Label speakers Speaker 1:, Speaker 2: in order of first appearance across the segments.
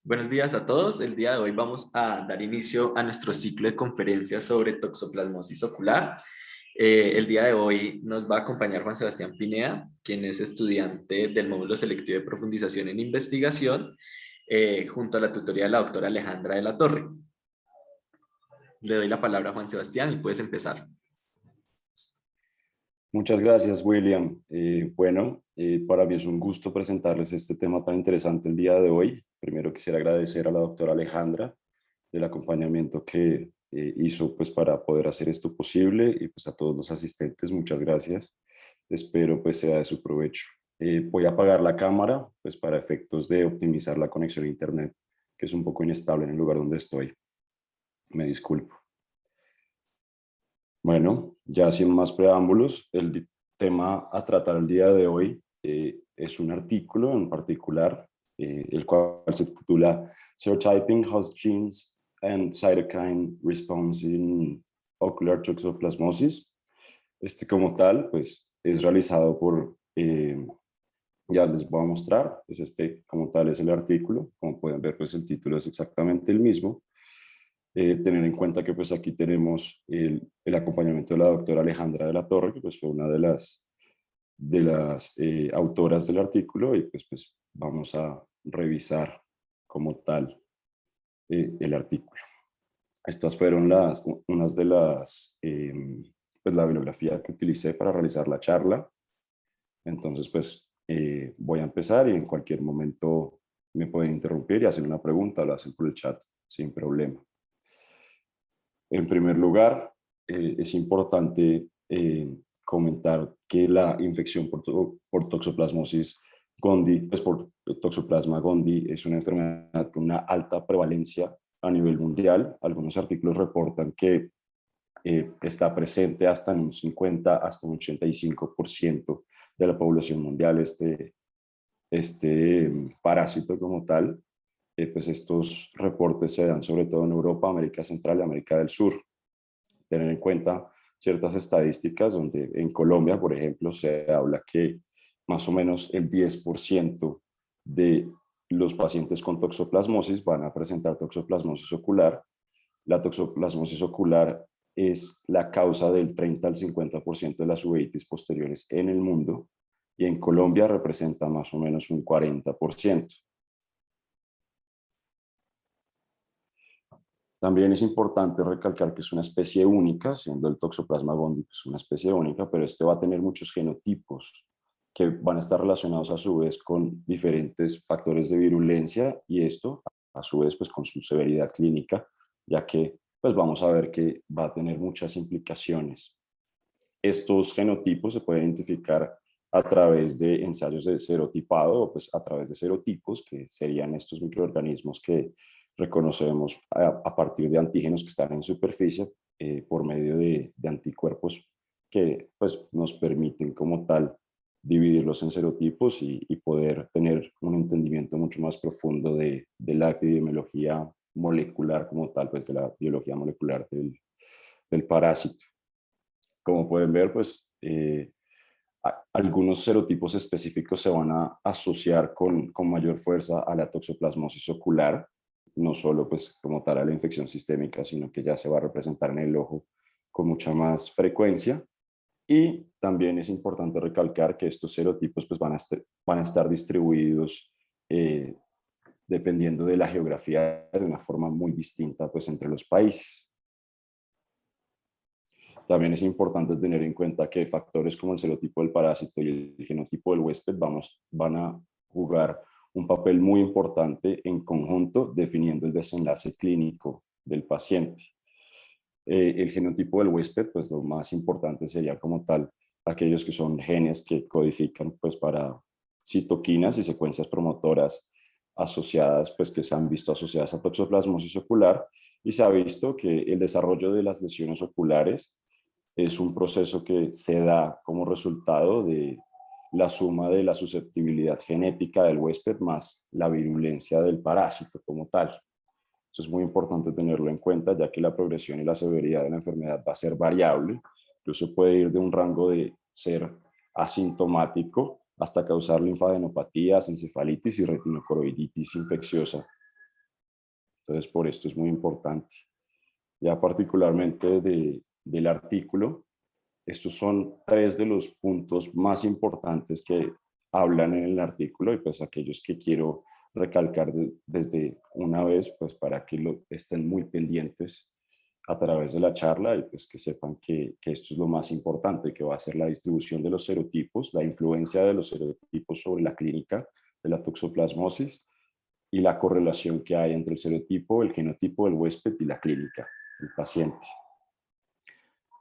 Speaker 1: Buenos días a todos. El día de hoy vamos a dar inicio a nuestro ciclo de conferencias sobre toxoplasmosis ocular. El día de hoy nos va a acompañar Juan Sebastián Pineda, quien es estudiante del módulo selectivo de profundización en investigación, junto a la tutoría de la doctora Alejandra de la Torre. Le doy la palabra a Juan Sebastián y puedes empezar.
Speaker 2: Muchas gracias, William. Para mí es un gusto presentarles este tema tan interesante el día de hoy. Primero quisiera agradecer a la doctora Alejandra el acompañamiento que hizo pues, para poder hacer esto posible y pues, a todos los asistentes, muchas gracias. Espero pues, sea de su provecho. Voy a apagar la cámara pues, para efectos de optimizar la conexión a Internet, que es un poco inestable en el lugar donde estoy. Me disculpo. Bueno, ya sin más preámbulos, el tema a tratar el día de hoy es un artículo en particular, el cual se titula Serotyping Host Genes and Cytokine Response in Ocular Toxoplasmosis. Este como tal, pues es realizado por, ya les voy a mostrar, pues este como tal es el artículo, como pueden ver pues el título es exactamente el mismo. Tener en cuenta que pues aquí tenemos el acompañamiento de la doctora Alejandra de la Torre, que pues fue una de las autoras del artículo y pues vamos a revisar como tal el artículo. Estas fueron unas de pues la bibliografía que utilicé para realizar la charla. Entonces pues voy a empezar y en cualquier momento me pueden interrumpir y hacer una pregunta o la hacen por el chat sin problema. En primer lugar, es importante comentar que la infección por toxoplasmosis gondii, pues por Toxoplasma gondii, es una enfermedad con una alta prevalencia a nivel mundial. Algunos artículos reportan que está presente hasta en un 50 hasta un 85% de la población mundial este parásito como tal. Pues estos reportes se dan sobre todo en Europa, América Central y América del Sur. Tener en cuenta ciertas estadísticas donde en Colombia, por ejemplo, se habla que más o menos el 10% de los pacientes con toxoplasmosis van a presentar toxoplasmosis ocular. La toxoplasmosis ocular es la causa del 30 al 50% de las uveitis posteriores en el mundo y en Colombia representa más o menos un 40%. También es importante recalcar que es una especie única, siendo el Toxoplasma gondii pues una especie única, pero este va a tener muchos genotipos que van a estar relacionados a su vez con diferentes factores de virulencia y esto a su vez pues con su severidad clínica, ya que pues vamos a ver que va a tener muchas implicaciones. Estos genotipos se pueden identificar a través de ensayos de serotipado o pues a través de serotipos, que serían estos microorganismos que reconocemos a partir de antígenos que están en superficie por medio de anticuerpos que pues, nos permiten como tal dividirlos en serotipos y poder tener un entendimiento mucho más profundo de la epidemiología molecular como tal, pues de la biología molecular del parásito. Como pueden ver, pues algunos serotipos específicos se van a asociar con mayor fuerza a la toxoplasmosis ocular, no solo pues como tal a la infección sistémica, sino que ya se va a representar en el ojo con mucha más frecuencia. Y también es importante recalcar que estos serotipos pues van a estar distribuidos dependiendo de la geografía de una forma muy distinta pues entre los países. También es importante tener en cuenta que factores como el serotipo del parásito y el genotipo del huésped van a jugar un papel muy importante en conjunto definiendo el desenlace clínico del paciente. El genotipo del huésped, pues lo más importante sería como tal aquellos que son genes que codifican pues para citoquinas y secuencias promotoras asociadas, pues que se han visto asociadas a toxoplasmosis ocular y se ha visto que el desarrollo de las lesiones oculares es un proceso que se da como resultado de la suma de la susceptibilidad genética del huésped más la virulencia del parásito como tal. Eso es muy importante tenerlo en cuenta, ya que la progresión y la severidad de la enfermedad va a ser variable. Incluso puede ir de un rango de ser asintomático hasta causar linfadenopatías, encefalitis y retinocoroiditis infecciosa Entonces, por esto es muy importante. Ya particularmente del artículo, estos son tres de los puntos más importantes que hablan en el artículo y pues aquellos que quiero recalcar desde una vez, pues para que estén muy pendientes a través de la charla y pues que sepan que esto es lo más importante, que va a ser la distribución de los serotipos, la influencia de los serotipos sobre la clínica de la toxoplasmosis y la correlación que hay entre el serotipo, el genotipo del huésped y la clínica del paciente.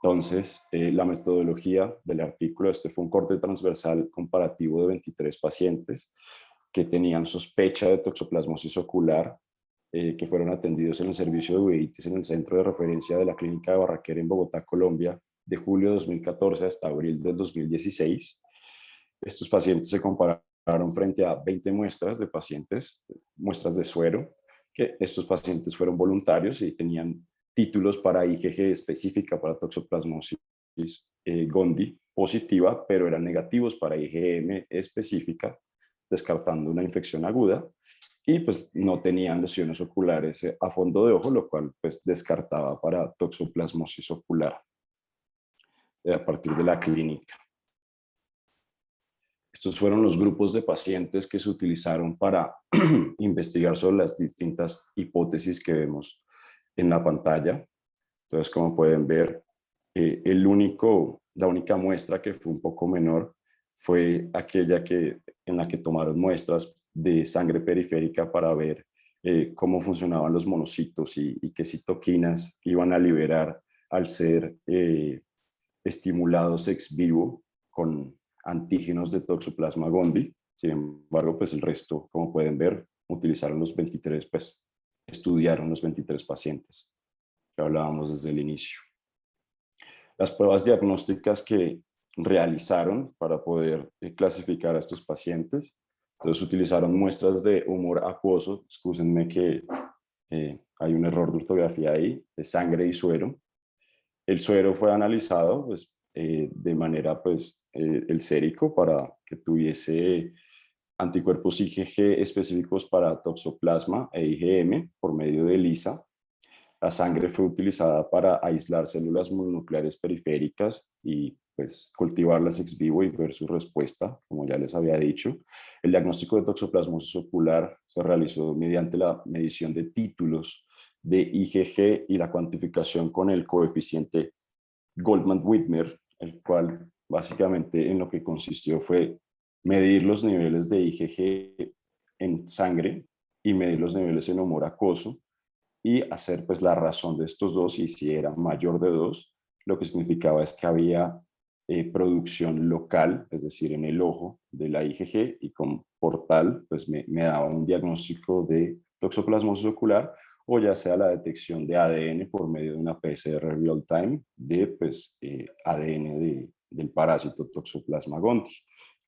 Speaker 2: Entonces, la metodología del artículo, este fue un corte transversal comparativo de 23 pacientes que tenían sospecha de toxoplasmosis ocular, que fueron atendidos en el servicio de uveitis en el centro de referencia de la clínica de Barraquer en Bogotá, Colombia, de julio de 2014 hasta abril del 2016. Estos pacientes se compararon frente a 20 muestras de pacientes, muestras de suero, que estos pacientes fueron voluntarios y tenían títulos para IgG específica para toxoplasmosis Gondii positiva, pero eran negativos para IgM específica, descartando una infección aguda, y pues no tenían lesiones oculares a fondo de ojo, lo cual pues descartaba para toxoplasmosis ocular a partir de la clínica. Estos fueron los grupos de pacientes que se utilizaron para investigar sobre las distintas hipótesis que vemos en la pantalla. Entonces, como pueden ver, la única muestra que fue un poco menor fue aquella en la que tomaron muestras de sangre periférica para ver cómo funcionaban los monocitos y qué citoquinas iban a liberar al ser estimulados ex vivo con antígenos de Toxoplasma gondii. Sin embargo, pues el resto, como pueden ver, utilizaron los 23, pues estudiaron los 23 pacientes que hablábamos desde el inicio. Las pruebas diagnósticas que realizaron para poder clasificar a estos pacientes, entonces utilizaron muestras de humor acuoso, excúsenme que hay un error de ortografía ahí, de sangre y suero. El suero fue analizado pues, de manera, pues, el sérico para que tuviese anticuerpos IgG específicos para toxoplasma e IgM por medio de ELISA. La sangre fue utilizada para aislar células mononucleares periféricas y pues cultivarlas ex vivo y ver su respuesta, como ya les había dicho. El diagnóstico de toxoplasmosis ocular se realizó mediante la medición de títulos de IgG y la cuantificación con el coeficiente Goldman-Widmer, el cual básicamente en lo que consistió fue medir los niveles de IgG en sangre y medir los niveles en humor acuoso y hacer pues la razón de estos dos, y si era mayor de 2, lo que significaba es que había producción local, es decir, en el ojo de la IgG, y por tal pues me daba un diagnóstico de toxoplasmosis ocular, o ya sea la detección de ADN por medio de una PCR real time de pues, ADN del parásito Toxoplasma gondii,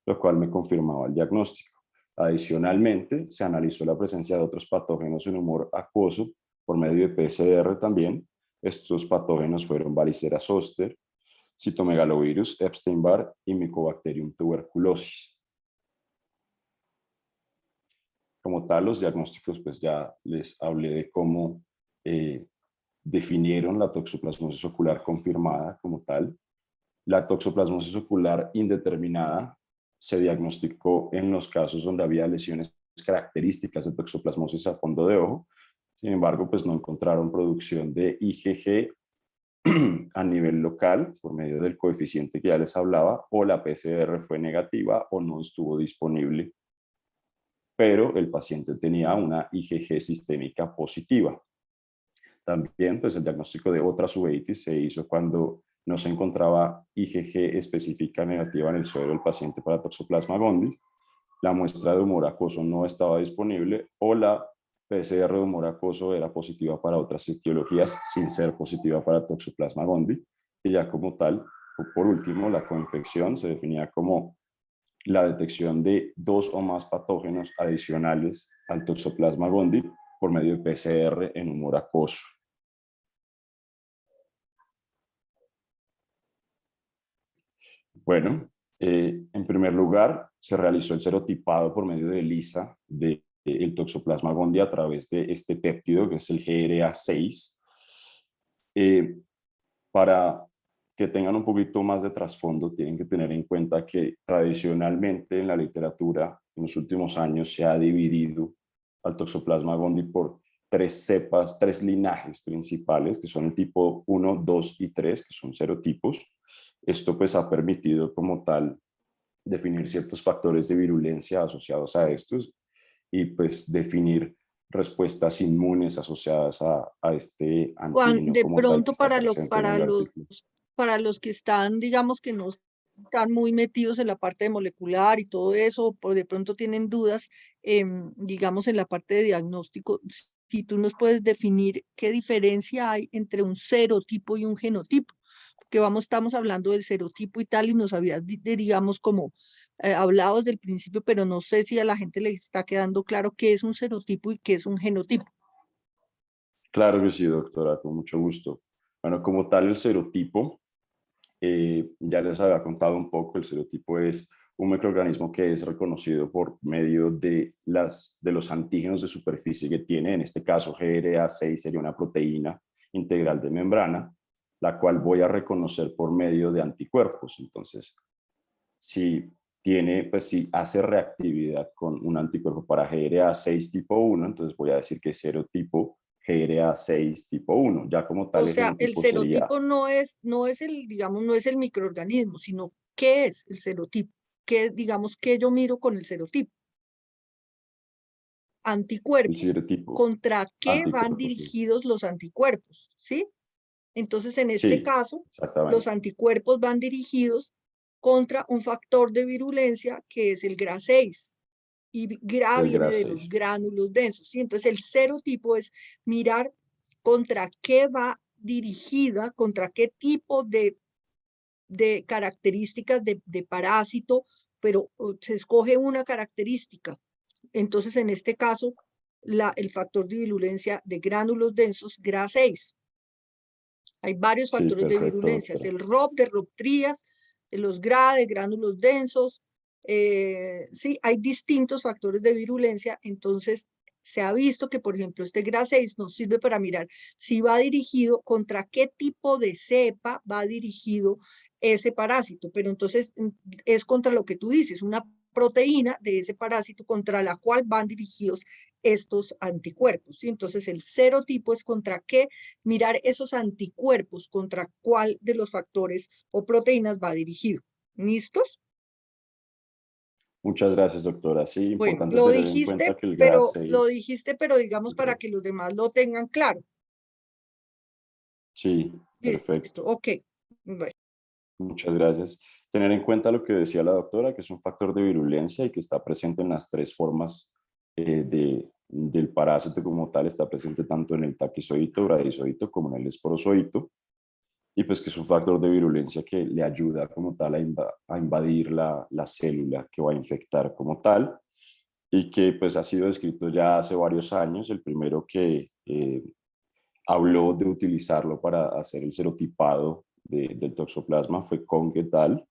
Speaker 2: lo cual me confirmaba el diagnóstico. Adicionalmente, se analizó la presencia de otros patógenos en humor acuoso por medio de PCR también. Estos patógenos fueron varicela zoster, citomegalovirus, Epstein-Barr y Mycobacterium tuberculosis. Como tal, los diagnósticos, pues ya les hablé de cómo definieron la toxoplasmosis ocular confirmada como tal. La toxoplasmosis ocular indeterminada se diagnosticó en los casos donde había lesiones características de toxoplasmosis a fondo de ojo. Sin embargo, pues no encontraron producción de IgG a nivel local por medio del coeficiente que ya les hablaba, o la PCR fue negativa o no estuvo disponible, pero el paciente tenía una IgG sistémica positiva. También pues el diagnóstico de otras uveitis se hizo cuando no se encontraba IgG específica negativa en el suero del paciente para Toxoplasma gondii, la muestra de humor acuoso no estaba disponible, o la PCR de humor acuoso era positiva para otras etiologías sin ser positiva para Toxoplasma gondii. Y ya como tal, por último, la coinfección se definía como la detección de 2 o más patógenos adicionales al Toxoplasma gondii por medio de PCR en humor acuoso. Bueno, en primer lugar, se realizó el serotipado por medio de ELISA de el Toxoplasma gondii a través de este péptido que es el GRA6. Para que tengan un poquito más de trasfondo, tienen que tener en cuenta que tradicionalmente en la literatura en los últimos años se ha dividido al Toxoplasma gondii por tres cepas, tres linajes principales, que son el tipo 1, 2 y 3, que son serotipos. Esto pues ha permitido como tal definir ciertos factores de virulencia asociados a estos y pues definir respuestas inmunes asociadas a este antígeno
Speaker 3: De
Speaker 2: como tal que
Speaker 3: pronto
Speaker 2: está presente en el artículo.
Speaker 3: para los que están, digamos que no están muy metidos en la parte de molecular y todo eso, o de pronto tienen dudas, digamos en la parte de diagnóstico, si tú nos puedes definir qué diferencia hay entre un serotipo y un genotipo, porque estamos hablando del serotipo y tal, y nos habías, digamos, como hablado desde el principio, pero no sé si a la gente le está quedando claro qué es un serotipo y qué es un genotipo.
Speaker 2: Claro que sí, doctora, con mucho gusto. Bueno, como tal, el serotipo, ya les había contado un poco, el serotipo es un microorganismo que es reconocido por medio de los antígenos de superficie que tiene, en este caso GRA6 sería una proteína integral de membrana, la cual voy a reconocer por medio de anticuerpos. Entonces, si si hace reactividad con un anticuerpo para GRA6 tipo 1, entonces voy a decir que es serotipo GRA6 tipo 1. Ya como
Speaker 3: O
Speaker 2: tal, el
Speaker 3: sea, el
Speaker 2: genotipo sería,
Speaker 3: serotipo no es el, digamos, no es el microorganismo, sino qué es el serotipo. ¿Qué, digamos, qué yo miro con el serotipo?
Speaker 2: el
Speaker 3: Anticuerpos.
Speaker 2: serotipo
Speaker 3: ¿Contra qué van
Speaker 2: anticuerpos. Sí,
Speaker 3: dirigidos los anticuerpos? ¿Sí? Entonces, en este
Speaker 2: sí,
Speaker 3: caso, los
Speaker 2: exactamente.
Speaker 3: anticuerpos van dirigidos contra un factor de virulencia que es el GRA6. Y GRA
Speaker 2: El
Speaker 3: viene de los
Speaker 2: GRA6.
Speaker 3: gránulos densos, ¿sí? Entonces, el serotipo es mirar contra qué va dirigida, contra qué tipo de características de parásito, pero se escoge una característica. Entonces, en este caso, el factor de virulencia de gránulos densos, GRA6. Hay varios
Speaker 2: Sí,
Speaker 3: factores de
Speaker 2: perfecto,
Speaker 3: virulencia,
Speaker 2: doctora.
Speaker 3: el ROP de roptrías, los GRA de gránulos densos, sí, hay distintos factores de virulencia, entonces se ha visto que, por ejemplo, este GRA6 nos sirve para mirar si va dirigido, contra qué tipo de cepa va dirigido ese parásito, pero entonces es contra lo que tú dices, una proteína de ese parásito contra la cual van dirigidos estos anticuerpos, ¿sí? Entonces el serotipo es contra qué, mirar esos anticuerpos, contra cuál de los factores o proteínas va dirigido. ¿Listos?
Speaker 2: Muchas gracias, doctora. Sí,
Speaker 3: Bueno,
Speaker 2: importante tener en cuenta que el
Speaker 3: lo
Speaker 2: GRA6,
Speaker 3: dijiste, pero digamos para que los demás lo tengan claro.
Speaker 2: sí, perfecto.
Speaker 3: Listo, ok. Bueno,
Speaker 2: Muchas gracias. Tener en cuenta lo que decía la doctora, que es un factor de virulencia y que está presente en las tres formas del parásito como tal, está presente tanto en el taquizoito, bradizoito como en el esporozoito, y pues que es un factor de virulencia que le ayuda como tal a invadir la célula que va a infectar como tal, y que pues ha sido descrito ya hace varios años. El primero que habló de utilizarlo para hacer el serotipado del toxoplasma fue Kong et al.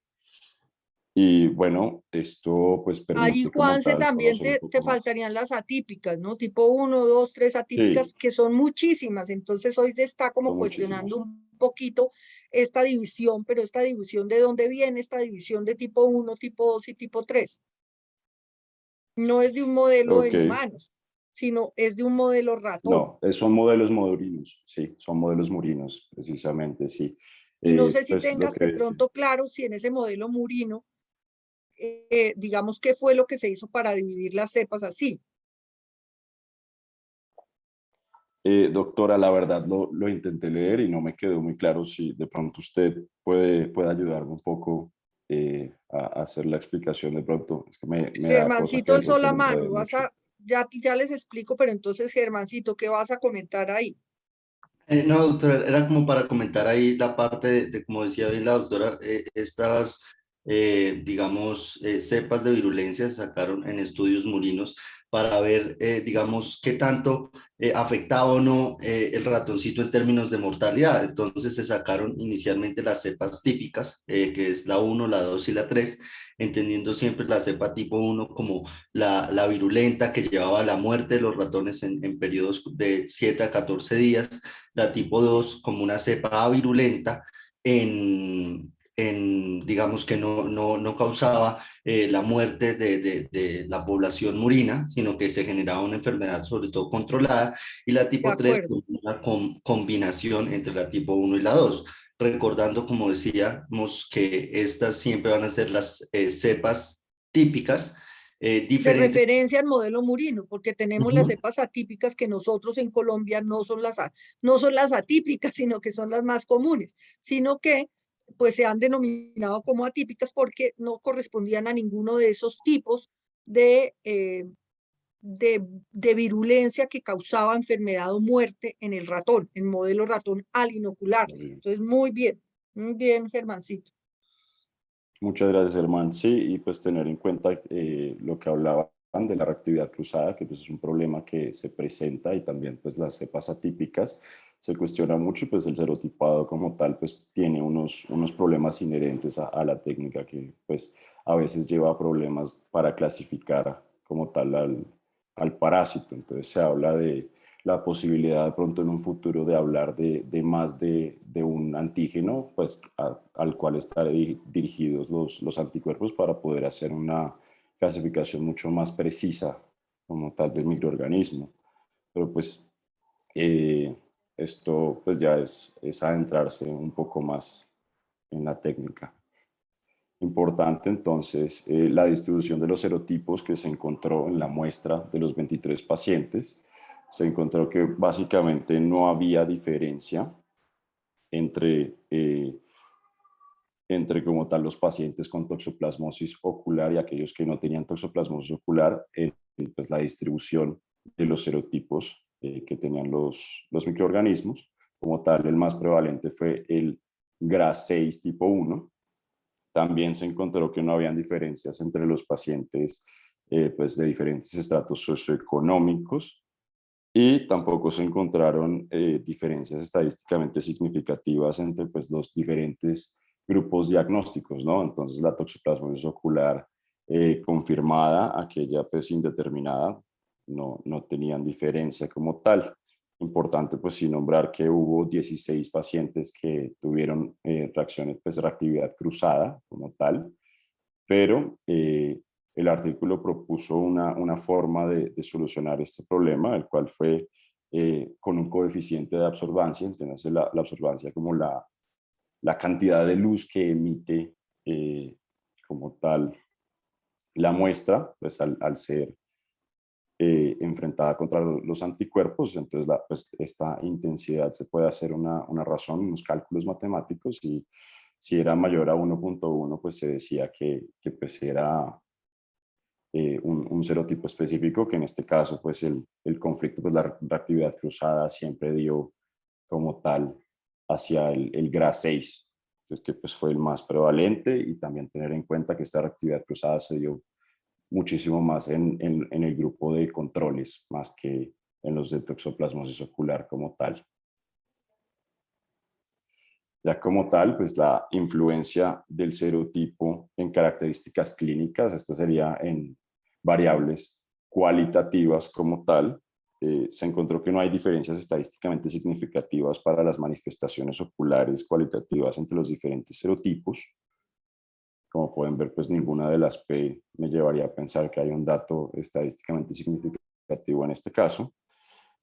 Speaker 2: Y bueno, esto pues
Speaker 3: ahí,
Speaker 2: permite como
Speaker 3: Juanse,
Speaker 2: tal
Speaker 3: también
Speaker 2: conocer un
Speaker 3: te
Speaker 2: poco más.
Speaker 3: faltarían las atípicas, ¿no? Tipo uno, 2, 3
Speaker 2: Sí,
Speaker 3: atípicas, que son muchísimas. Entonces, hoy se está como
Speaker 2: son
Speaker 3: cuestionando
Speaker 2: muchísimos.
Speaker 3: un poquito esta división, pero esta división, ¿de dónde viene esta división de tipo uno, tipo 2 y tipo 3? No es de un modelo
Speaker 2: Ok,
Speaker 3: en humanos, sino es de un modelo ratón.
Speaker 2: no, son modelos murinos, sí, son modelos murinos, precisamente, sí.
Speaker 3: Y no sé si
Speaker 2: Pues lo
Speaker 3: tengas
Speaker 2: que
Speaker 3: de
Speaker 2: decía.
Speaker 3: pronto claro si en ese modelo murino, digamos, qué fue lo que se hizo para dividir las cepas así.
Speaker 2: Doctora, la verdad lo intenté leer y no me quedó muy claro si de pronto usted puede ayudarme un poco a hacer la explicación de pronto. Es que me da cosa que
Speaker 3: Germancito
Speaker 2: de
Speaker 3: alzó
Speaker 2: pronto
Speaker 3: la
Speaker 2: me enredé
Speaker 3: mano,
Speaker 2: mucho.
Speaker 3: ya les explico, pero entonces, Germancito, ¿qué vas a comentar ahí?
Speaker 4: No, doctora, era como para comentar ahí la parte de como decía bien la doctora, estas digamos, cepas de virulencia, se sacaron en estudios murinos para ver, digamos, qué tanto afectaba o no el ratoncito en términos de mortalidad. Entonces se sacaron inicialmente las cepas típicas, que es la 1, la 2 y la 3, entendiendo siempre la cepa tipo 1 como la virulenta que llevaba a la muerte de los ratones en periodos de 7 a 14 días, la tipo 2 como una cepa virulenta digamos que no causaba la muerte de la población murina, sino que se generaba una enfermedad sobre todo controlada, y la
Speaker 3: De
Speaker 4: tipo 3
Speaker 3: acuerdo.
Speaker 4: una combinación entre la tipo 1 y la 2, recordando, como decíamos, que estas siempre van a ser las cepas típicas,
Speaker 3: De
Speaker 4: diferentes.
Speaker 3: referencia al modelo murino, porque tenemos las
Speaker 4: Ujú.
Speaker 3: cepas atípicas que nosotros en Colombia no son las atípicas, sino que son las más comunes, sino que pues se han denominado como atípicas porque no correspondían a ninguno de esos tipos de, de virulencia que causaba enfermedad o muerte en el ratón, en modelo ratón al inocularles. Entonces, muy bien, Germancito.
Speaker 2: Muchas gracias, Germán. Sí, y pues tener en cuenta lo que hablaban de la reactividad cruzada, que pues es un problema que se presenta, y también pues las cepas atípicas se cuestiona mucho, y pues el serotipado como tal pues tiene unos problemas inherentes a la técnica que pues a veces lleva a problemas para clasificar como tal al parásito. Entonces se habla de la posibilidad de pronto en un futuro de hablar de más de un antígeno, pues al cual están dirigidos los anticuerpos para poder hacer una clasificación mucho más precisa como tal del microorganismo. Pero pues eh, esto pues ya es adentrarse un poco más en la técnica. Importante entonces la distribución de los serotipos que se encontró en la muestra de los 23 pacientes. Se encontró que básicamente no había diferencia entre, entre como tal los pacientes con toxoplasmosis ocular y aquellos que no tenían toxoplasmosis ocular en pues, la distribución de los serotipos que tenían los microorganismos. Como tal, el más prevalente fue el GRAS6 tipo 1. También se encontró que no habían diferencias entre los pacientes pues de diferentes estratos socioeconómicos, y tampoco se encontraron diferencias estadísticamente significativas entre pues, los diferentes grupos diagnósticos, ¿no? Entonces la toxoplasmosis ocular confirmada, aquella pues indeterminada, no tenían diferencia como tal. Importante pues sí nombrar que hubo 16 pacientes que tuvieron reacciones, pues reactividad cruzada como tal, pero el artículo propuso una forma de solucionar este problema, el cual fue con un coeficiente de absorbancia, entiéndase la absorbancia como la cantidad de luz que emite como tal la muestra, pues al ser enfrentada contra los anticuerpos. Entonces pues, esta intensidad se puede hacer una razón, unos cálculos matemáticos, y si era mayor a 1.1, pues se decía que pues era un serotipo específico, que en este caso pues el conflicto, pues la reactividad cruzada siempre dio como tal hacia el GRAS6, entonces que pues fue el más prevalente. Y también tener en cuenta que esta reactividad cruzada se dio muchísimo más en el grupo de controles, más que en los de toxoplasmosis ocular como tal. Ya como tal, pues la influencia del serotipo en características clínicas, esto sería en variables cualitativas como tal. Se encontró que no hay diferencias estadísticamente significativas para las manifestaciones oculares cualitativas entre los diferentes serotipos. Como pueden ver, pues ninguna de las P me llevaría a pensar que hay un dato estadísticamente significativo en este caso.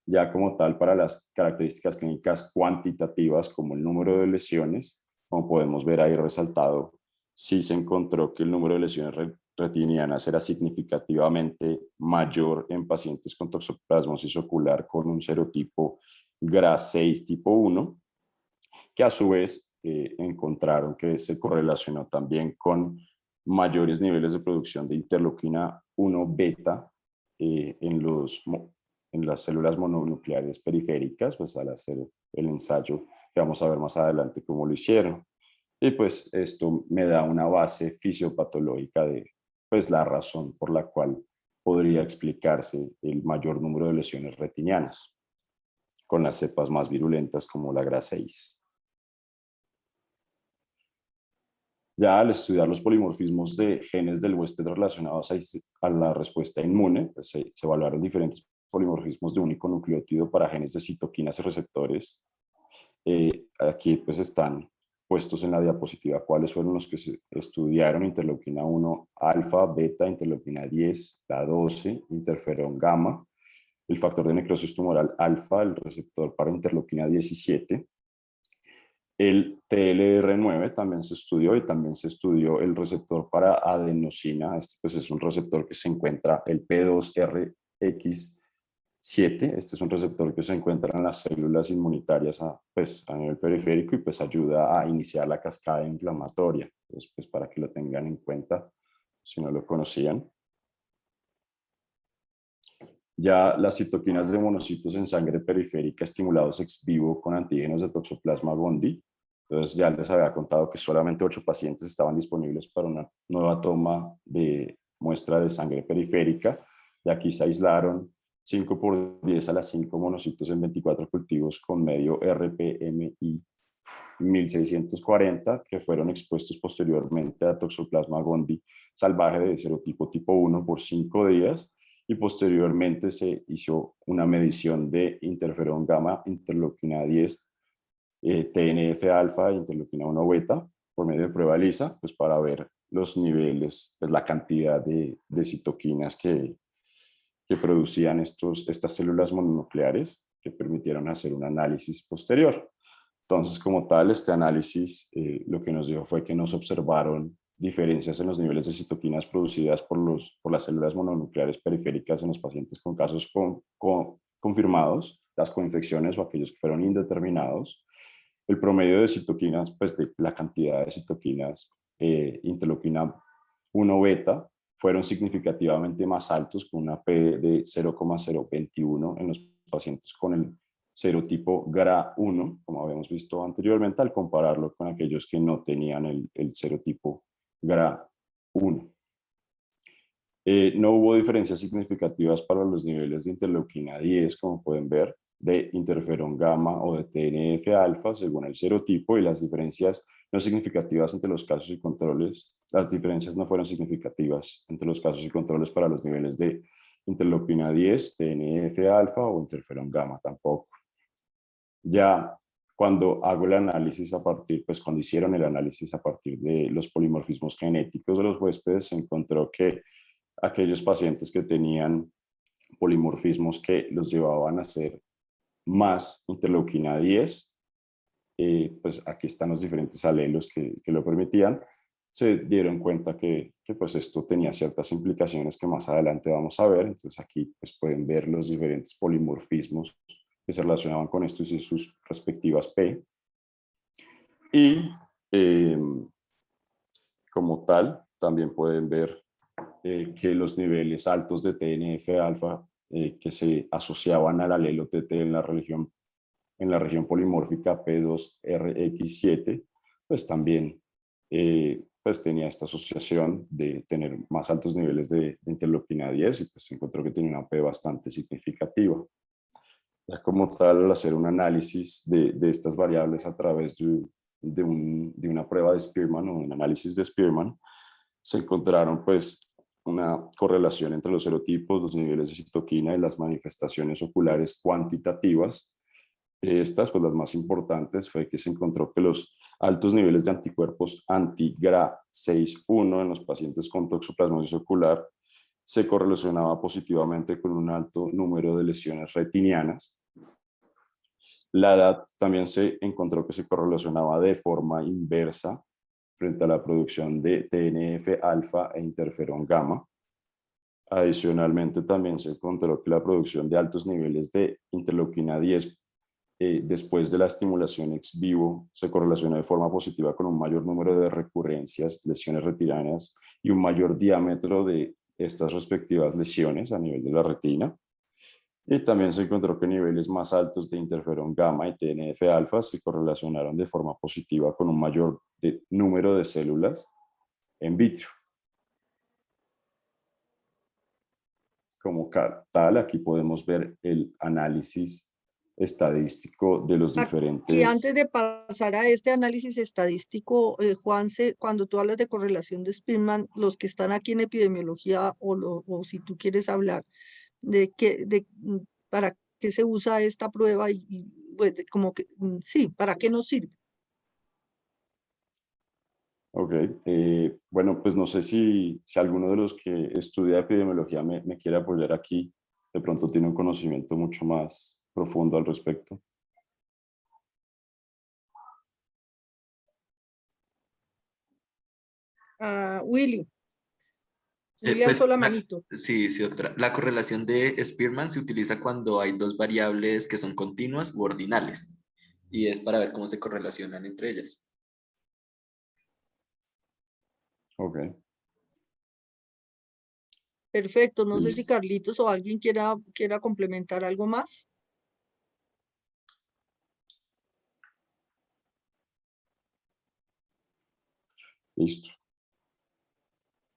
Speaker 2: Ya como tal, para las características clínicas cuantitativas, como el número de lesiones, como podemos ver ahí resaltado, sí se encontró que el número de lesiones retinianas era significativamente mayor en pacientes con toxoplasmosis ocular con un serotipo GRAS6 tipo 1, que a su vez encontraron que se correlacionó también con mayores niveles de producción de interleuquina 1 beta en las células mononucleares periféricas, pues al hacer el ensayo, que vamos a ver más adelante cómo lo hicieron. Y pues esto me da una base fisiopatológica de pues la razón por la cual podría explicarse el mayor número de lesiones retinianas con las cepas más virulentas como la GRA6. Ya al estudiar los polimorfismos de genes del huésped relacionados a la respuesta inmune, pues se evaluaron diferentes polimorfismos de único nucleótido para genes de citoquinas y receptores. Aquí pues están puestos en la diapositiva cuáles fueron los que se estudiaron: interleuquina 1 alfa, beta, interleuquina 10, la 12, interferón gamma, el factor de necrosis tumoral alfa, el receptor para interleuquina 17, el TLR9 también se estudió, y también se estudió el receptor para adenosina. Este pues es un receptor que se encuentra, el P2RX7. Este es un receptor que se encuentra en las células inmunitarias a nivel periférico, y pues ayuda a iniciar la cascada inflamatoria. Entonces, pues para que lo tengan en cuenta si no lo conocían. Ya las citoquinas de monocitos en sangre periférica estimulados ex vivo con antígenos de Toxoplasma gondii. Entonces ya les había contado que solamente 8 pacientes estaban disponibles para una nueva toma de muestra de sangre periférica, y aquí se aislaron 5×10⁵ monocitos en 24 cultivos con medio RPMI 1640, que fueron expuestos posteriormente a Toxoplasma gondii salvaje de serotipo tipo 1 por 5 días, y posteriormente se hizo una medición de interferón gamma, interleuquina 10, TNF-alfa e interleuquina 1 beta por medio de prueba ELISA, pues para ver los niveles, pues la cantidad de citoquinas que producían estas células mononucleares, que permitieron hacer un análisis posterior. Entonces, como tal, este análisis lo que nos dio fue que nos observaron diferencias en los niveles de citoquinas producidas por las células mononucleares periféricas en los pacientes con casos confirmados, las coinfecciones o aquellos que fueron indeterminados. El promedio de citoquinas, pues de la cantidad de citoquinas interleuquina 1 beta, fueron significativamente más altos, con una P de 0,021 en los pacientes con el serotipo GRA1, como habíamos visto anteriormente, al compararlo con aquellos que no tenían el serotipo GRA1. No hubo diferencias significativas para los niveles de interleuquina 10, como pueden ver, de interferón gamma o de TNF-alfa según el serotipo, y las diferencias no significativas entre los casos y controles. Las diferencias no fueron significativas entre los casos y controles para los niveles de interleuquina 10, TNF-alfa o interferón gamma tampoco. Ya cuando hago el análisis cuando hicieron el análisis a partir de los polimorfismos genéticos de los huéspedes, se encontró que aquellos pacientes que tenían polimorfismos que los llevaban a hacer más interleuquina 10, pues aquí están los diferentes alelos que lo permitían, se dieron cuenta que pues esto tenía ciertas implicaciones que más adelante vamos a ver. Entonces aquí pues pueden ver los diferentes polimorfismos que se relacionaban con estos y sus respectivas P. Y como tal, también pueden ver que los niveles altos de TNF-alfa que se asociaban al alelo TT en la región polimórfica P2RX7, pues también pues tenía esta asociación de tener más altos niveles de interleuquina 10, y pues se encontró que tenía una P bastante significativa. Ya como tal, al hacer un análisis de estas variables a través de una prueba de Spearman o un análisis de Spearman, se encontraron pues una correlación entre los serotipos, los niveles de citoquina y las manifestaciones oculares cuantitativas. De estas, pues las más importantes fue que se encontró que los altos niveles de anticuerpos anti-GRA6-1 en los pacientes con toxoplasmosis ocular se correlacionaba positivamente con un alto número de lesiones retinianas. La edad también se encontró que se correlacionaba de forma inversa frente a la producción de TNF-alfa e interferón gamma. Adicionalmente, también se encontró que la producción de altos niveles de interleuquina 10 después de la estimulación ex vivo se correlacionó de forma positiva con un mayor número de recurrencias, lesiones retinianas, y un mayor diámetro de estas respectivas lesiones a nivel de la retina. Y también se encontró que niveles más altos de interferón gamma y TNF-alfa se correlacionaron de forma positiva con un mayor número de células en vitro. Como tal, aquí podemos ver el análisis estadístico de los
Speaker 3: Aquí antes
Speaker 2: diferentes...
Speaker 3: de pasar a este análisis estadístico, Juanse, cuando tú hablas de correlación de Spearman, los que están aquí en epidemiología o si tú quieres hablar de para qué se usa esta prueba pues, como que sí, ¿para qué nos sirve?
Speaker 2: Ok, bueno, pues no sé si alguno de los que estudia epidemiología me quiere apoyar aquí, de pronto tiene un conocimiento mucho más profundo al respecto.
Speaker 3: Willy
Speaker 1: Pues,
Speaker 3: alzó la manito.
Speaker 1: sí, sí, doctora. La correlación de Spearman se utiliza cuando hay dos variables que son continuas u ordinales, y es para ver cómo se correlacionan entre ellas.
Speaker 2: Ok,
Speaker 3: Perfecto, no sé si
Speaker 2: listo.
Speaker 3: Carlitos o alguien quiera complementar algo más.
Speaker 2: Listo.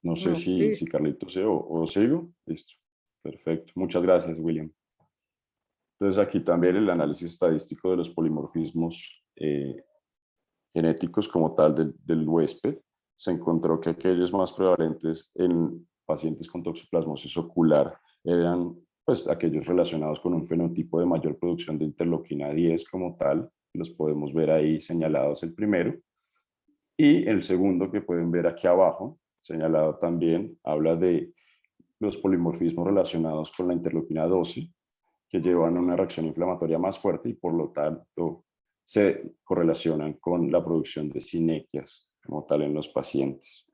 Speaker 2: No sé
Speaker 3: No,
Speaker 2: si Carlitos o sigo. Listo. Perfecto. Muchas gracias, William. Entonces aquí también el análisis estadístico de los polimorfismos genéticos como tal del huésped, se encontró que aquellos más prevalentes en pacientes con toxoplasmosis ocular eran pues aquellos relacionados con un fenotipo de mayor producción de interleuquina 10 como tal, los podemos ver ahí señalados el primero, y el segundo que pueden ver aquí abajo, señalado también, habla de los polimorfismos relacionados con la interleuquina 12, que llevan a una reacción inflamatoria más fuerte y por lo tanto se correlacionan con la producción de sinequias como tal en los pacientes.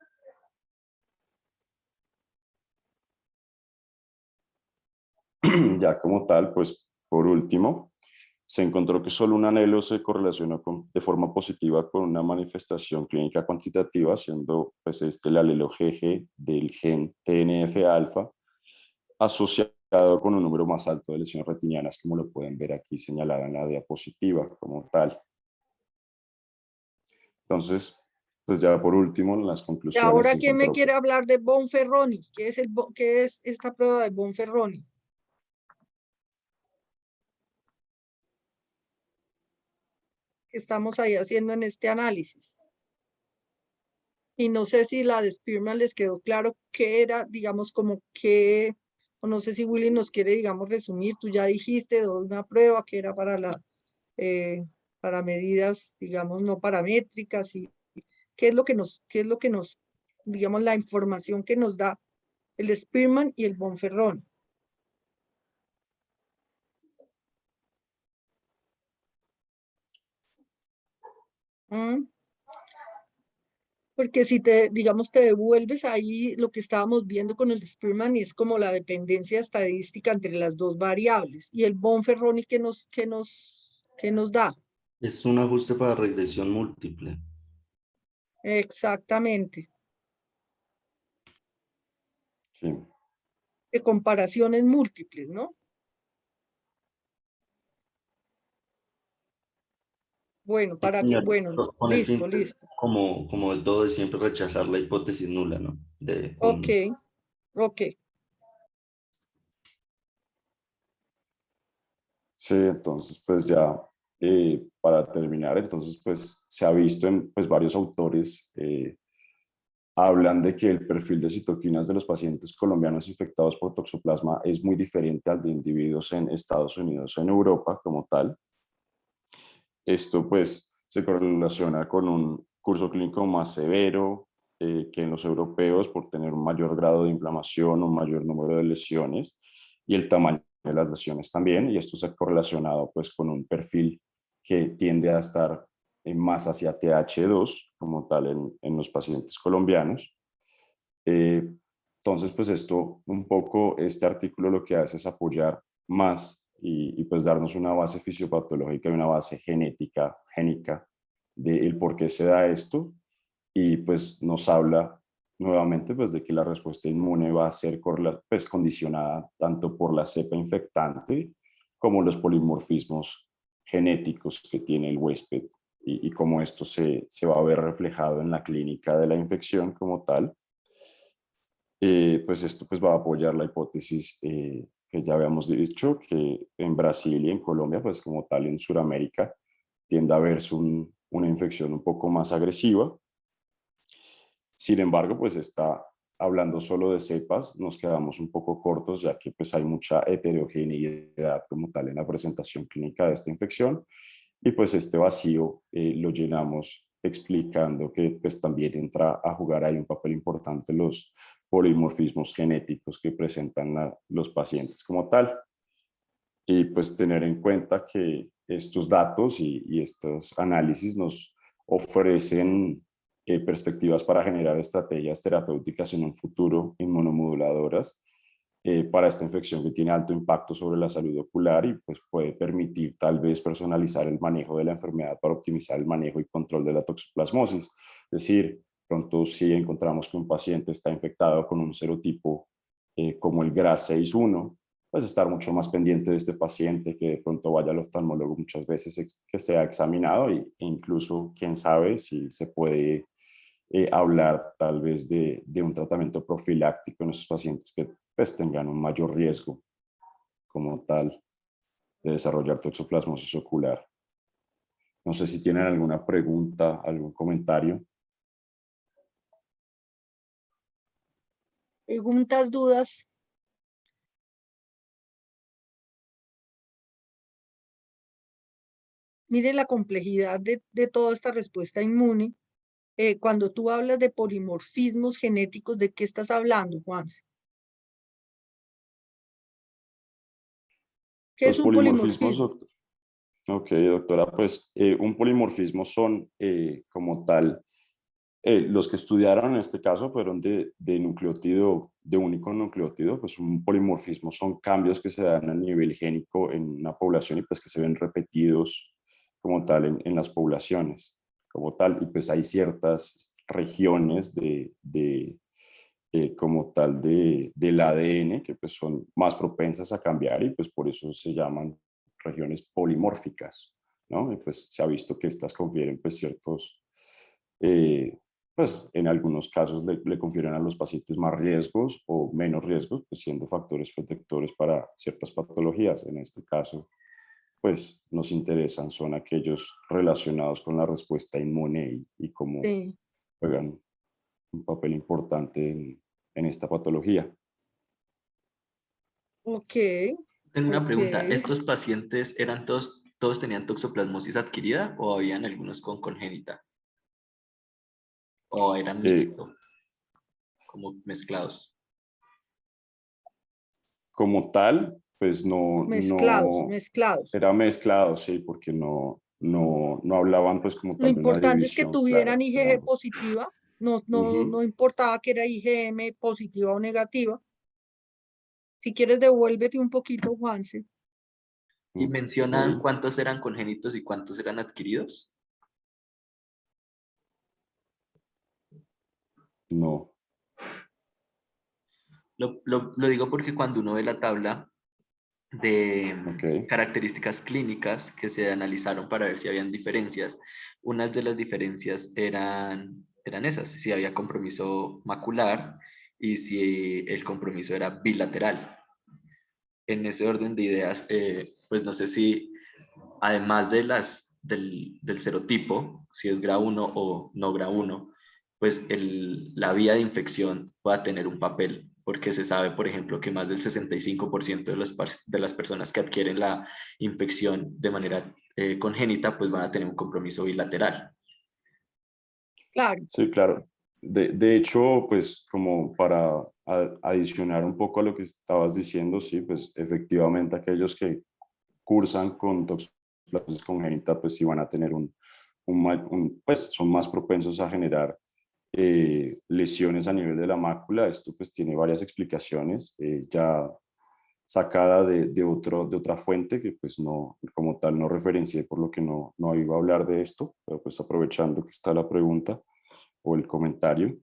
Speaker 2: Ya como tal, pues por último, se encontró que solo un anhelo se correlacionó de forma positiva con una manifestación clínica cuantitativa, siendo pues el alelo GG del gen TNF-alfa asociado con un número más alto de lesiones retinianas, como lo pueden ver aquí señalado en la diapositiva como tal. Entonces, pues ya por último, en las
Speaker 3: Y
Speaker 2: conclusiones
Speaker 3: ahora,
Speaker 2: se
Speaker 3: ¿quién me
Speaker 2: encontró que
Speaker 3: quiere hablar de Bonferroni? ¿Qué es esta prueba de Bonferroni? Que estamos ahí haciendo en este análisis. Y no sé si la de Spearman les quedó claro qué era, digamos, como que, o no sé si Willy nos quiere, digamos, resumir. Tú ya dijiste de una prueba que era para medidas, digamos, no paramétricas y qué es lo que nos, digamos, la información que nos da el Spearman y el Bonferroni. ¿Mm? Porque si digamos, te devuelves ahí lo que estábamos viendo con el Spearman y es como la dependencia estadística entre las dos variables. Y el Bonferroni, qué nos da?
Speaker 4: Es un ajuste para regresión múltiple.
Speaker 3: Exactamente.
Speaker 2: sí,
Speaker 3: De comparaciones múltiples, ¿no? Bueno,
Speaker 4: Sí, señor. Con el
Speaker 3: listo,
Speaker 4: fin, pues,
Speaker 3: listo.
Speaker 4: como de todo, es siempre rechazar la hipótesis nula, ¿no? De
Speaker 3: Ok,
Speaker 4: un...
Speaker 3: ok.
Speaker 2: sí, entonces pues ya para terminar, entonces pues se ha visto en pues varios autores hablan de que el perfil de citoquinas de los pacientes colombianos infectados por toxoplasma es muy diferente al de individuos en Estados Unidos o en Europa como tal. Esto pues se correlaciona con un curso clínico más severo que en los europeos por tener un mayor grado de inflamación, un mayor número de lesiones y el tamaño de las lesiones también. Y esto se ha correlacionado pues con un perfil que tiende a estar más hacia TH2 como tal en los pacientes colombianos. Eh, entonces, pues esto, un poco, este artículo lo que hace es apoyar más y pues darnos una base fisiopatológica y una base génica del por qué se da esto y pues nos habla nuevamente, pues de que la respuesta inmune va a ser pues, condicionada tanto por la cepa infectante como los polimorfismos genéticos que tiene el huésped y cómo esto se va a ver reflejado en la clínica de la infección como tal. Pues esto pues va a apoyar la hipótesis que ya habíamos dicho, que en Brasil y en Colombia, pues como tal en Sudamérica, tiende a verse una infección un poco más agresiva. Sin embargo, pues está hablando solo de cepas, nos quedamos un poco cortos, ya que pues hay mucha heterogeneidad como tal en la presentación clínica de esta infección, y pues este vacío lo llenamos explicando que pues también entra a jugar ahí un papel importante los polimorfismos genéticos que presentan los pacientes como tal. Y pues tener en cuenta que estos datos y estos análisis nos ofrecen perspectivas para generar estrategias terapéuticas en un futuro inmunomoduladoras para esta infección que tiene alto impacto sobre la salud ocular y pues puede permitir tal vez personalizar el manejo de la enfermedad para optimizar el manejo y control de la toxoplasmosis. Es decir, pronto si encontramos que un paciente está infectado con un serotipo como el GRAS61, pues estar mucho más pendiente de este paciente, que de pronto vaya al oftalmólogo muchas veces, que sea examinado e incluso, quién sabe, si se puede hablar tal vez de un tratamiento profiláctico en esos pacientes que pues tengan un mayor riesgo como tal de desarrollar toxoplasmosis ocular. No sé si tienen alguna pregunta, algún comentario.
Speaker 3: Preguntas, dudas. Mire la complejidad de toda esta respuesta inmune. Cuando tú hablas de polimorfismos genéticos, ¿de qué estás hablando, Juan? ¿Qué es
Speaker 2: Los
Speaker 3: un
Speaker 2: polimorfismos,
Speaker 3: polimorfismo?
Speaker 2: ok, doctora, pues un polimorfismo son como tal, los que estudiaron en este caso fueron de nucleótido, de único nucleótido, pues un polimorfismo son cambios que se dan a nivel génico en una población y pues que se ven repetidos como tal en las poblaciones, como tal, y pues hay ciertas regiones como tal del ADN que pues son más propensas a cambiar y pues por eso se llaman regiones polimórficas, ¿no? Y pues se ha visto que estas confieren pues ciertos, pues en algunos casos le confieren a los pacientes más riesgos o menos riesgos, pues siendo factores protectores para ciertas patologías. En este caso, pues nos interesan son aquellos relacionados con la respuesta inmune y cómo
Speaker 3: Sí,
Speaker 2: juegan un papel importante en esta patología.
Speaker 3: ok,
Speaker 1: Tengo una
Speaker 3: ok.
Speaker 1: pregunta. ¿Estos pacientes eran todos tenían toxoplasmosis adquirida o habían algunos con congénita? ¿O eran
Speaker 2: Eh,
Speaker 1: mixtos, como mezclados?
Speaker 2: Como tal, pues
Speaker 3: Mezclados,
Speaker 2: no
Speaker 3: mezclados.
Speaker 2: era mezclado, sí, porque no hablaban pues como
Speaker 3: Lo
Speaker 2: tal de una
Speaker 3: importante es que
Speaker 2: división clara
Speaker 3: tuvieran
Speaker 2: de
Speaker 3: IgG
Speaker 2: ambos.
Speaker 3: positiva. No, no,
Speaker 2: Ujú.
Speaker 3: no importaba que era IgM positiva o negativa. Si quieres, devuélvete un poquito, Juanse.
Speaker 1: ¿Y
Speaker 2: Ok,
Speaker 1: mencionan cuántos eran congénitos y cuántos eran adquiridos?
Speaker 2: no,
Speaker 1: Lo digo porque cuando uno ve la tabla de
Speaker 2: ok,
Speaker 1: características clínicas que se analizaron para ver si habían diferencias, unas de las diferencias eran esas, si había compromiso macular y si el compromiso era bilateral. En ese orden de ideas, pues no sé si además del serotipo, si es grado 1 o no grado 1, pues la vía de infección va a tener un papel, porque se sabe, por ejemplo, que más del 65% de las personas que adquieren la infección de manera congénita, pues van a tener un compromiso bilateral.
Speaker 3: Claro,
Speaker 2: sí, claro. De hecho, pues como para adicionar un poco a lo que estabas diciendo, sí, pues efectivamente aquellos que cursan con toxoplasmosis congénita, pues sí van a tener pues son más propensos a generar lesiones a nivel de la mácula. Esto pues tiene varias explicaciones, ya sacada de otra fuente que pues no, como tal no referencié, por lo que no iba a hablar de esto, pero pues aprovechando que está la pregunta o el comentario,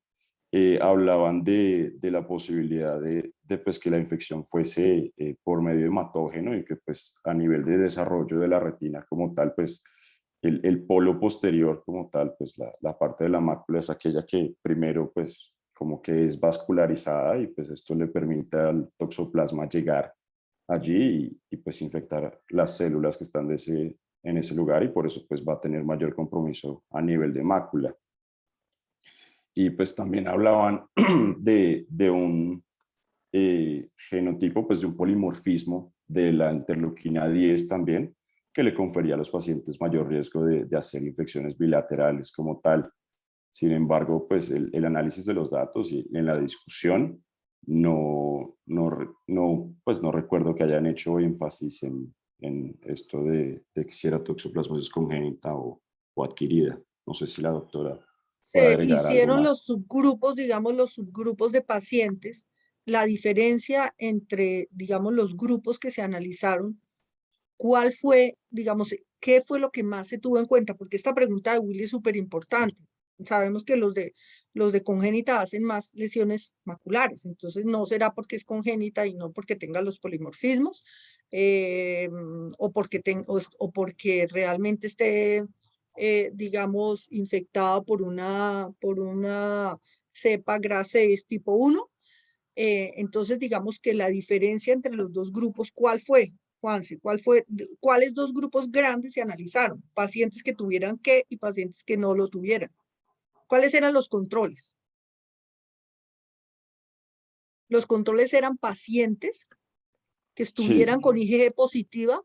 Speaker 2: hablaban de la posibilidad de pues, que la infección fuese por medio hematógeno y que pues a nivel de desarrollo de la retina como tal, pues el polo posterior como tal, pues la parte de la mácula es aquella que primero pues como que es vascularizada y pues esto le permite al toxoplasma llegar allí y pues infectar las células que están en ese lugar y por eso pues va a tener mayor compromiso a nivel de mácula. Y pues también hablaban de un genotipo, pues de un polimorfismo de la interleuquina 10 también, que le confería a los pacientes mayor riesgo de hacer infecciones bilaterales como tal. Sin embargo, pues el análisis de los datos y en la discusión pues no recuerdo que hayan hecho énfasis en esto de que si era toxoplasmosis congénita o adquirida. No sé si la doctora puede
Speaker 3: Se
Speaker 2: agregar algo
Speaker 3: hicieron los
Speaker 2: más.
Speaker 3: subgrupos, digamos, los subgrupos de pacientes. La diferencia entre, digamos, los grupos que se analizaron, ¿cuál fue, digamos, qué fue lo que más se tuvo en cuenta? Porque esta pregunta de Willy es súper importante. Sabemos que los de congénita hacen más lesiones maculares, entonces no será porque es congénita y no porque tenga los polimorfismos, o porque realmente esté, digamos, infectado por una cepa GRA6 tipo 1. Entonces, digamos que la diferencia entre los dos grupos, ¿cuál fue, Juanse? ¿Cuáles dos grupos grandes se analizaron? Pacientes que tuvieran qué y pacientes que no lo tuvieran. ¿Cuáles eran los controles? Los controles eran pacientes que estuvieran
Speaker 2: Sí,
Speaker 3: con IgG positiva,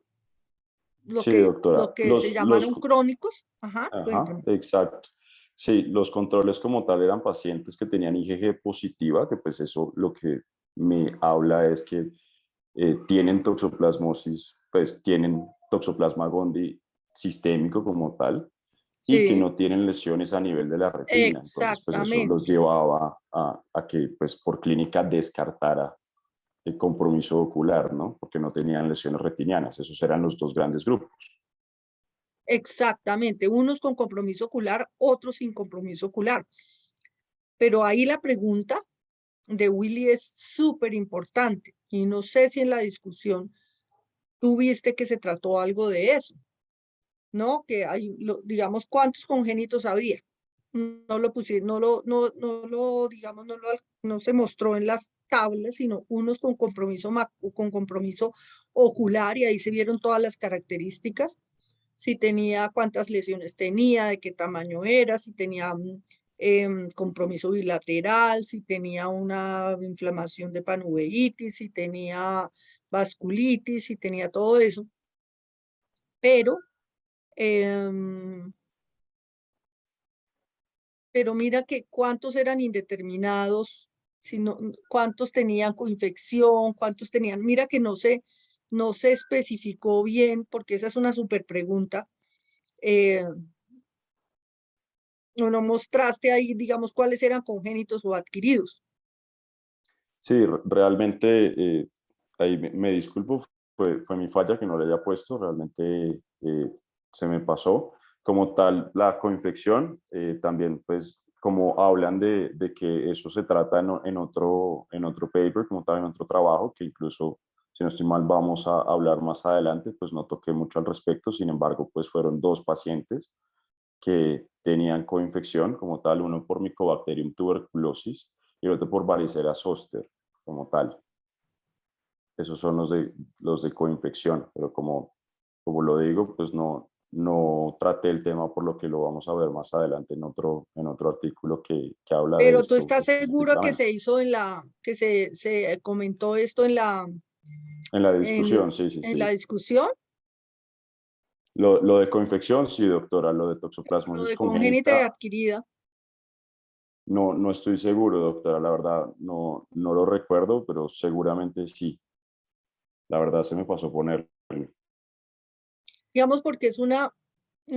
Speaker 2: sí,
Speaker 3: lo
Speaker 2: doctora.
Speaker 3: que se llamaron crónicos. Ajá,
Speaker 2: Ajá,
Speaker 3: cuéntame.
Speaker 2: exacto. Sí, los controles como tal eran pacientes que tenían IgG positiva, que pues eso lo que me habla es que tienen toxoplasmosis, pues tienen toxoplasma gondii sistémico como tal y que
Speaker 3: Sí,
Speaker 2: no tienen lesiones a nivel de la retina. Entonces, pues eso los
Speaker 3: exactamente.
Speaker 2: llevaba a que pues por clínica descartara el compromiso ocular, ¿no? Porque no tenían lesiones retinianas. Esos eran los dos grandes grupos.
Speaker 3: Exactamente. Unos con compromiso ocular, otros sin compromiso ocular. Pero ahí la pregunta de Willy es súper importante y no sé si en la discusión tú viste que se trató algo de eso, ¿no? Que hay, digamos, ¿cuántos congénitos había? No lo pusieron, digamos, no se mostró en las tablas, sino unos con compromiso ocular y ahí se vieron todas las características, si tenía, cuántas lesiones tenía, de qué tamaño era, si tenía compromiso bilateral, si tenía una inflamación de panuveitis, si tenía vasculitis, si tenía todo eso. Pero, em, pero mira que cuántos eran indeterminados, cuántos tenían coinfección, cuántos tenían, mira que no se especificó bien, porque esa es una súper pregunta. Eh, no mostraste ahí, digamos, cuáles eran congénitos o adquiridos.
Speaker 2: Sí, realmente, ahí me disculpo, fue mi falla que no le haya puesto, realmente se me pasó. Como tal, la coinfección, también pues como hablan de que eso se trata en otro paper, como tal, en otro trabajo, que incluso, si no estoy mal, vamos a hablar más adelante, pues no toqué mucho al respecto, sin embargo, pues fueron dos pacientes que tenían coinfección como tal, uno por Mycobacterium tuberculosis y el otro por varicela zoster como tal. Esos son los de coinfección, pero como lo digo, pues no traté el tema, por lo que lo vamos a ver más adelante en otro artículo que habla de
Speaker 3: Pero tú
Speaker 2: esto
Speaker 3: estás seguro que
Speaker 2: específicamente.
Speaker 3: se hizo que se comentó esto
Speaker 2: En la
Speaker 3: en,
Speaker 2: discusión, sí, sí,
Speaker 3: en la
Speaker 2: sí.
Speaker 3: discusión.
Speaker 2: Lo de coinfección, sí, doctora, lo de
Speaker 3: Lo
Speaker 2: toxoplasmosis
Speaker 3: de congénita y
Speaker 2: congénita,
Speaker 3: adquirida.
Speaker 2: no estoy seguro, doctora, la verdad, no lo recuerdo, pero seguramente sí. La verdad se me pasó ponerlo.
Speaker 3: Digamos, porque es un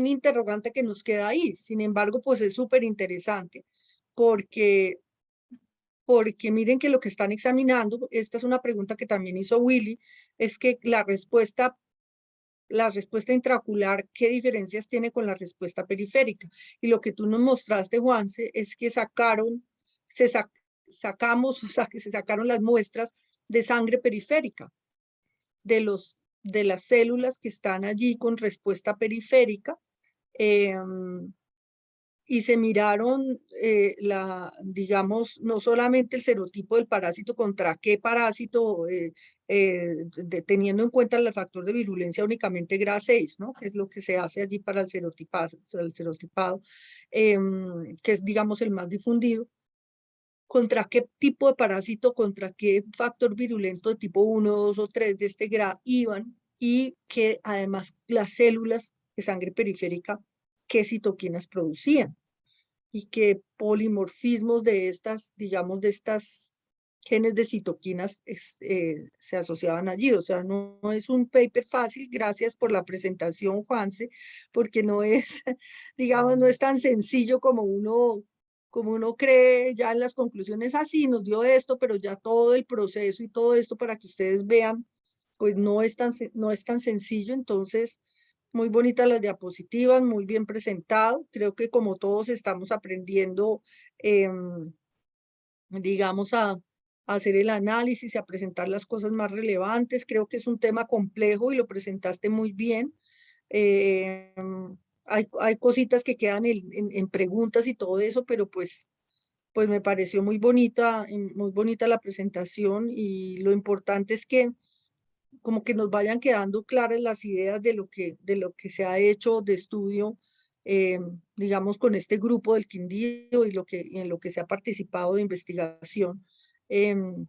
Speaker 3: interrogante que nos queda ahí. Sin embargo, pues es súper interesante, porque, porque miren que lo que están examinando, esta es una pregunta que también hizo Willy, es que la respuesta intraocular, ¿qué diferencias tiene con la respuesta periférica? Y lo que tú nos mostraste, Juanse, es que sacaron sacamos, o sea, que se sacaron las muestras de sangre periférica de las células que están allí con respuesta periférica, y se miraron, digamos, no solamente el serotipo del parásito, contra qué parásito, teniendo en cuenta el factor de virulencia únicamente GRA6, ¿no? Que es lo que se hace allí para el serotipado, que es, digamos, el más difundido. Contra qué tipo de parásito, contra qué factor virulento de tipo 1, 2 o 3 de este GRA iban, y que además las células de sangre periférica, qué citoquinas producían, y qué polimorfismos de estas, digamos, de estas genes de citoquinas se asociaban allí. O sea, no es un paper fácil. Gracias por la presentación, Juanse, porque no es, digamos, no es tan sencillo como uno cree ya en las conclusiones. Así nos dio esto, pero ya todo el proceso y todo esto para que ustedes vean, pues no es tan sencillo. Entonces, muy bonitas las diapositivas, muy bien presentado. Creo que como todos estamos aprendiendo, digamos, a hacer el análisis y a presentar las cosas más relevantes. Creo que es un tema complejo y lo presentaste muy bien. Hay cositas que quedan en preguntas y todo eso, pero pues me pareció muy bonita la presentación, y lo importante es que como que nos vayan quedando claras las ideas de lo que se ha hecho de estudio, digamos, con este grupo del Quindío, y en lo que se ha participado de investigación, em,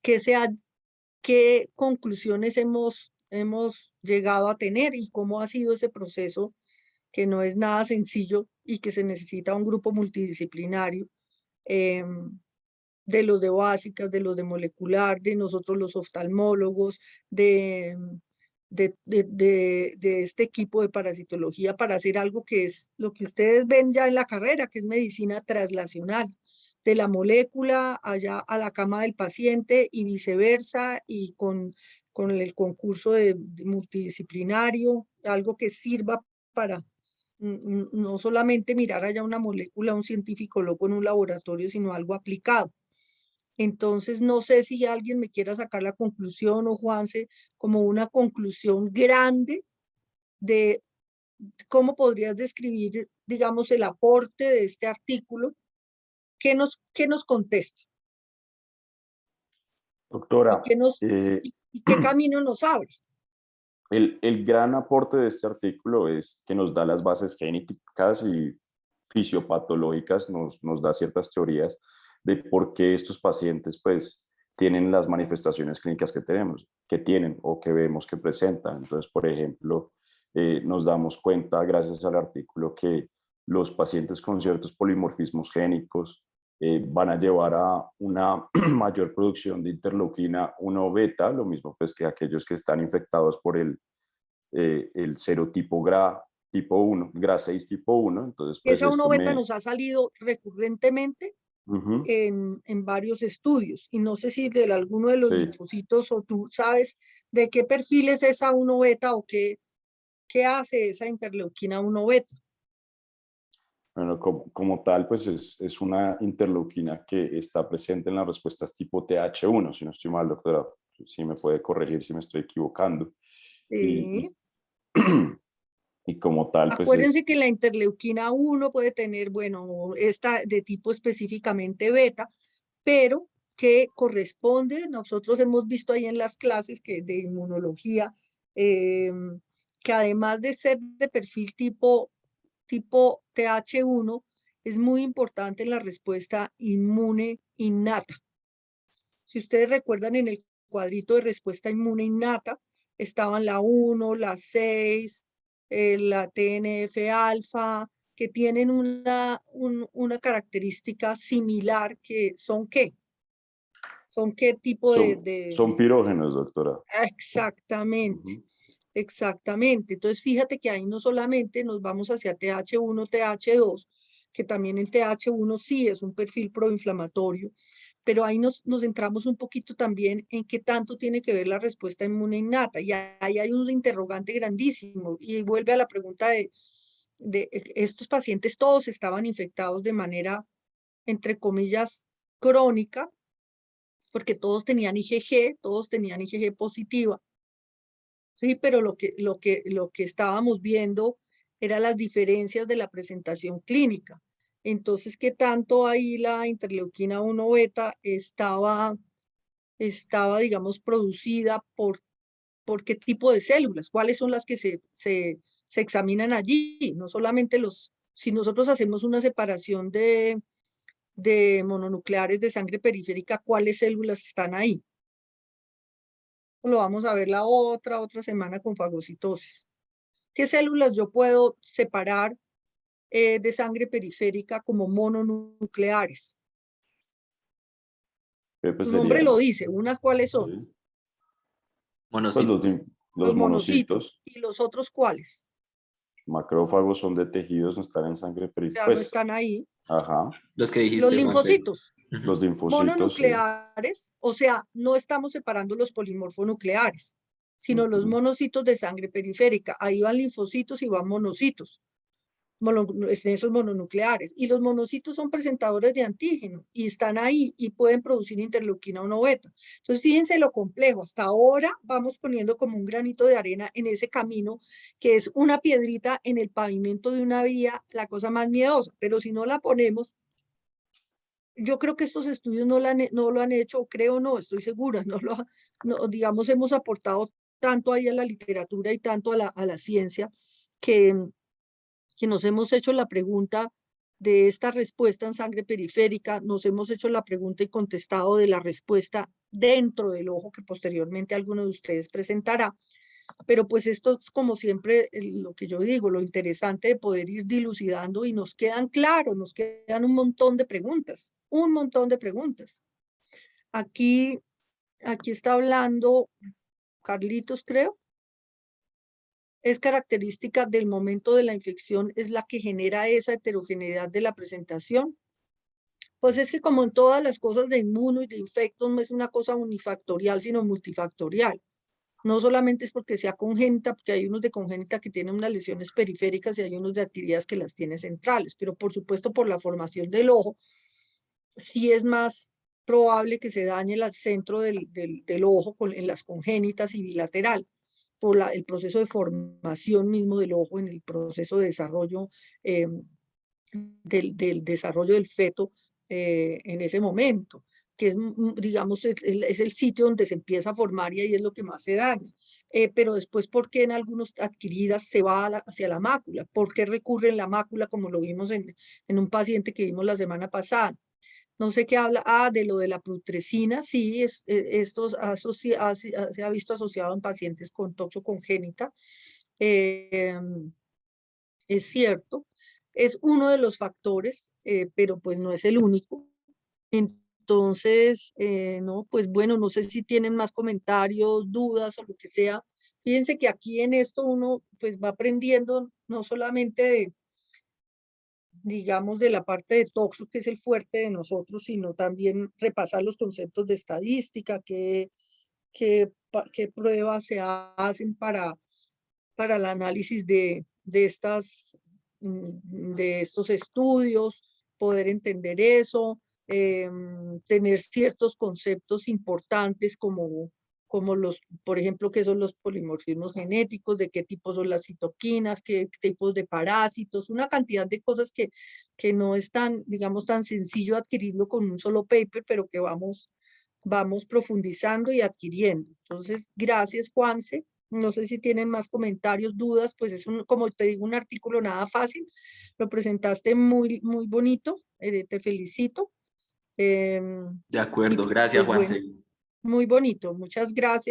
Speaker 3: qué conclusiones hemos llegado a tener y cómo ha sido ese proceso, que no es nada sencillo y que se necesita un grupo multidisciplinario, de los de básicas, de los de molecular, de nosotros los oftalmólogos, de este equipo de parasitología, para hacer algo que es lo que ustedes ven ya en la carrera, que es medicina translacional, de la molécula allá a la cama del paciente y viceversa, y con el concurso de multidisciplinario, algo que sirva para no solamente mirar allá una molécula, un científico loco en un laboratorio, sino algo aplicado. Entonces, no sé si alguien me quiera sacar la conclusión, o Juanse, como una conclusión grande de cómo podrías describir, digamos, el aporte de este artículo. ¿Qué nos contesta?
Speaker 2: Doctora,
Speaker 3: ¿Y qué camino nos abre?
Speaker 2: el gran aporte de este artículo es que nos da las bases genéticas y fisiopatológicas, nos da ciertas teorías de por qué estos pacientes pues tienen las manifestaciones clínicas que tienen o que vemos que presentan. Entonces, por ejemplo, nos damos cuenta gracias al artículo que los pacientes con ciertos polimorfismos génicos van a llevar a una mayor producción de interleuquina 1 beta, lo mismo pues que aquellos que están infectados por el serotipo GRA tipo 1, GRA6 tipo 1. Entonces, pues
Speaker 3: Esa 1
Speaker 2: esto
Speaker 3: beta
Speaker 2: me...
Speaker 3: nos ha salido recurrentemente en varios estudios, y no sé si de alguno de los
Speaker 2: Sí,
Speaker 3: linfocitos, o tú sabes de qué perfil es esa 1 beta, o qué hace esa interleuquina 1 beta.
Speaker 2: bueno, como tal, pues es una interleuquina que está presente en las respuestas tipo TH1, si no estoy mal, doctora, si me puede corregir si me estoy equivocando. Y,
Speaker 3: Sí.
Speaker 2: y como tal, pues
Speaker 3: Acuérdense
Speaker 2: es...
Speaker 3: que la interleuquina 1 puede tener, bueno, esta de tipo específicamente beta, pero que corresponde, nosotros hemos visto ahí en las clases de inmunología, que además de ser de perfil tipo TH1, es muy importante en la respuesta inmune innata. Si ustedes recuerdan, en el cuadrito de respuesta inmune innata estaban la 1, la 6, la TNF-alfa, que tienen una característica similar, que son ¿qué? ¿Son qué tipo
Speaker 2: son pirógenos, doctora.
Speaker 3: Exactamente,
Speaker 2: Ujú.
Speaker 3: exactamente. Entonces, fíjate que ahí no solamente nos vamos hacia TH1, TH2, que también el TH1 sí es un perfil proinflamatorio, pero ahí nos centramos un poquito también en qué tanto tiene que ver la respuesta inmune innata. Y ahí hay un interrogante grandísimo, y vuelve a la pregunta de estos pacientes, todos estaban infectados de manera, entre comillas, crónica, porque todos tenían IgG positiva. Sí, pero lo que estábamos viendo eran las diferencias de la presentación clínica. Entonces, ¿qué tanto ahí la interleuquina 1 beta estaba, digamos, producida por qué tipo de células? ¿Cuáles son las que se examinan allí? No solamente si nosotros hacemos una separación de mononucleares de sangre periférica, ¿cuáles células están ahí? Lo vamos a ver la otra semana con fagocitosis. ¿Qué células yo puedo separar de sangre periférica como mononucleares?
Speaker 2: Pues
Speaker 3: Su nombre
Speaker 2: serían,
Speaker 3: lo dice. ¿Unas cuáles son?
Speaker 2: sí, pues
Speaker 1: Monocitos.
Speaker 2: los
Speaker 3: Monocitos.
Speaker 2: monocitos,
Speaker 3: ¿Y los otros cuáles?
Speaker 2: macrófagos son de tejidos, no están en sangre
Speaker 3: Ya no
Speaker 2: pues,
Speaker 3: están ahí.
Speaker 2: ajá,
Speaker 1: Los que
Speaker 3: Los
Speaker 1: dijiste, Juanse.
Speaker 3: linfocitos.
Speaker 1: Ujú.
Speaker 2: los linfocitos, sí.
Speaker 3: Mononucleares, o sea, no estamos separando los polimorfonucleares, sino los
Speaker 2: Ujú.
Speaker 3: monocitos de sangre periférica. Ahí van linfocitos y van monocitos. Esos mononucleares. Y los monocitos son presentadores de antígeno y están ahí y pueden producir interleuquina 1 beta. Entonces, fíjense lo complejo. Hasta ahora vamos poniendo como un granito de arena en ese camino, que es una piedrita en el pavimento de una vía, la cosa más miedosa. Pero si no la ponemos, yo creo que estos estudios no lo han hecho, creo no, estoy segura, digamos, hemos aportado tanto ahí a la literatura y tanto a la ciencia que nos hemos hecho la pregunta de esta respuesta en sangre periférica, nos hemos hecho la pregunta y contestado de la respuesta dentro del ojo que posteriormente alguno de ustedes presentará. Pero pues esto es como siempre lo que yo digo, lo interesante de poder ir dilucidando y nos quedan claros, nos quedan un montón de preguntas, un montón de preguntas. Aquí está hablando Carlitos, creo. Es característica del momento de la infección, es la que genera esa heterogeneidad de la presentación. Pues es que como en todas las cosas de inmuno y de infectos, no es una cosa unifactorial, sino multifactorial. No solamente es porque sea congénita, porque hay unos de congénita que tienen unas lesiones periféricas y hay unos de adquiridas que las tienen centrales, pero por supuesto por la formación del ojo, sí es más probable que se dañe el centro del ojo en las congénitas y bilateral, por el proceso de formación mismo del ojo en el proceso de desarrollo del desarrollo del feto en ese momento, que es, digamos, es el sitio donde se empieza a formar y ahí es lo que más se daña. Pero después, ¿por qué en algunos adquiridas se va hacia la mácula? ¿Por qué recurre en la mácula, como lo vimos en un paciente que vimos la semana pasada? No sé qué habla, de lo de la putrescina, sí, esto se ha visto asociado en pacientes con toxo congénita. Es cierto, es uno de los factores, pero pues no es el único. Entonces, no, pues bueno, no sé si tienen más comentarios, dudas o lo que sea. Fíjense que aquí en esto uno pues va aprendiendo no solamente digamos, de la parte de toxo, que es el fuerte de nosotros, sino también repasar los conceptos de estadística, qué pruebas se hacen para el análisis de estos estudios, poder entender eso, tener ciertos conceptos importantes como por ejemplo, qué son los polimorfismos genéticos, de qué tipo son las citoquinas, qué tipos de parásitos, una cantidad de cosas que no es tan, digamos, tan sencillo adquirirlo con un solo paper, pero que vamos profundizando y adquiriendo. Entonces, gracias, Juanse. No sé si tienen más comentarios, dudas, pues es como te digo, un artículo nada fácil. Lo presentaste muy, muy bonito, te felicito.
Speaker 1: De acuerdo,
Speaker 3: Y
Speaker 1: gracias,
Speaker 3: pues bueno,
Speaker 1: Juanse.
Speaker 3: muy bonito. Muchas gracias.